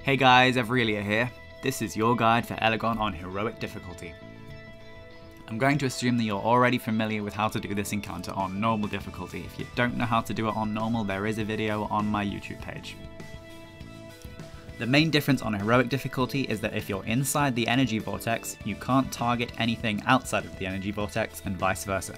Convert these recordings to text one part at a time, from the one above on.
Hey guys, Evrelia here. This is your guide for Elegon on heroic difficulty. I'm going to assume that you're already familiar with how to do this encounter on normal difficulty. If you don't know how to do it on normal, there is a video on my YouTube page. The main difference on heroic difficulty is that if you're inside the energy vortex, you can't target anything outside of the energy vortex and vice versa.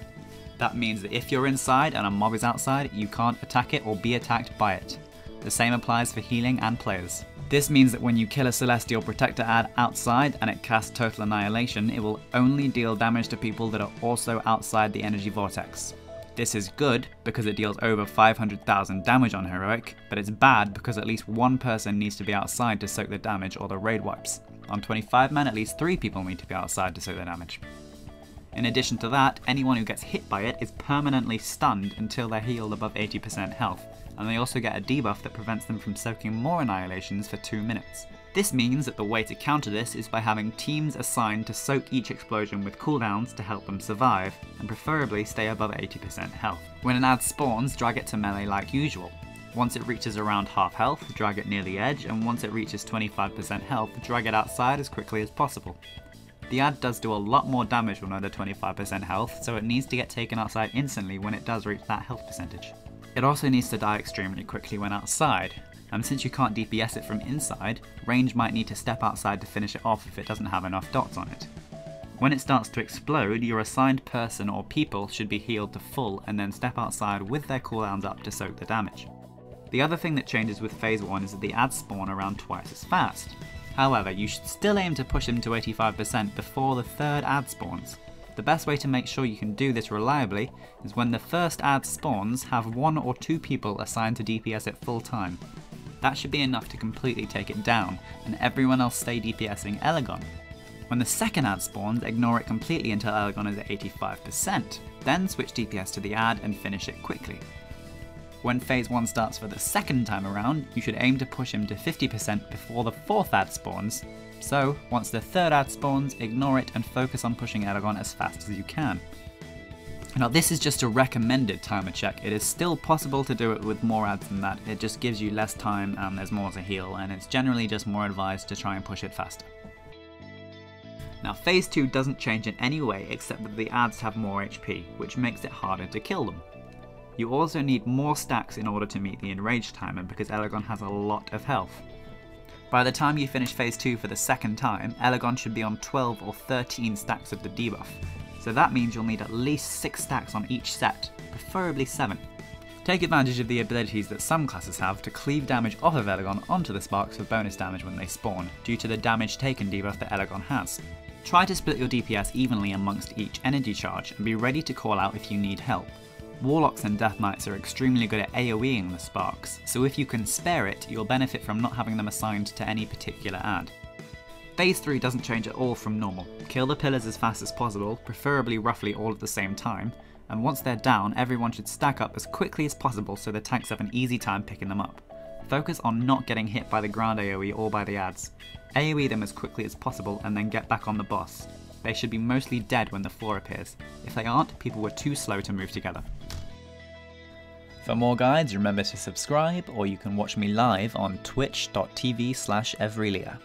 That means that if you're inside and a mob is outside, you can't attack it or be attacked by it. The same applies for healing and players. This means that when you kill a Celestial Protector ad outside and it casts Total Annihilation, it will only deal damage to people that are also outside the energy vortex. This is good because it deals over 500,000 damage on heroic, but it's bad because at least one person needs to be outside to soak the damage or the raid wipes. On 25 men, at least 3 people need to be outside to soak the damage. In addition to that, anyone who gets hit by it is permanently stunned until they're healed above 80% health, and they also get a debuff that prevents them from soaking more annihilations for 2 minutes. This means that the way to counter this is by having teams assigned to soak each explosion with cooldowns to help them survive, and preferably stay above 80% health. When an ad spawns, drag it to melee like usual. Once it reaches around half health, drag it near the edge, and once it reaches 25% health, drag it outside as quickly as possible. The ad does do a lot more damage when under 25% health, so it needs to get taken outside instantly when it does reach that health percentage. It also needs to die extremely quickly when outside, and since you can't DPS it from inside, range might need to step outside to finish it off if it doesn't have enough dots on it. When it starts to explode, your assigned person or people should be healed to full and then step outside with their cooldowns up to soak the damage. The other thing that changes with phase 1 is that the ads spawn around twice as fast. However, you should still aim to push them to 85% before the third ad spawns. The best way to make sure you can do this reliably is when the first ad spawns, have 1 or 2 people assigned to DPS it full time. That should be enough to completely take it down, and everyone else stay DPSing Elegon. When the second ad spawns, ignore it completely until Elegon is at 85%, then switch DPS to the ad and finish it quickly. When phase 1 starts for the second time around, you should aim to push him to 50% before the fourth ad spawns. So, once the third ad spawns, ignore it and focus on pushing Elegon as fast as you can. Now this is just a recommended timer check. It is still possible to do it with more ads than that. It just gives you less time and there's more to heal, and it's generally just more advised to try and push it faster. Now phase 2 doesn't change in any way except that the ads have more HP, which makes it harder to kill them. You also need more stacks in order to meet the enrage timer because Elegon has a lot of health. By the time you finish phase 2 for the second time, Elegon should be on 12 or 13 stacks of the debuff, so that means you'll need at least 6 stacks on each set, preferably 7. Take advantage of the abilities that some classes have to cleave damage off of Elegon onto the sparks for bonus damage when they spawn, due to the damage taken debuff that Elegon has. Try to split your DPS evenly amongst each energy charge and be ready to call out if you need help. Warlocks and Death Knights are extremely good at AoEing the sparks, so if you can spare it, you'll benefit from not having them assigned to any particular ad. Phase 3 doesn't change at all from normal. Kill the pillars as fast as possible, preferably roughly all at the same time, and once they're down, everyone should stack up as quickly as possible so the tanks have an easy time picking them up. Focus on not getting hit by the ground AoE or by the ads. AoE them as quickly as possible and then get back on the boss. They should be mostly dead when the floor appears. If they aren't, people were too slow to move together. For more guides, remember to subscribe, or you can watch me live on twitch.tv/Evrelia.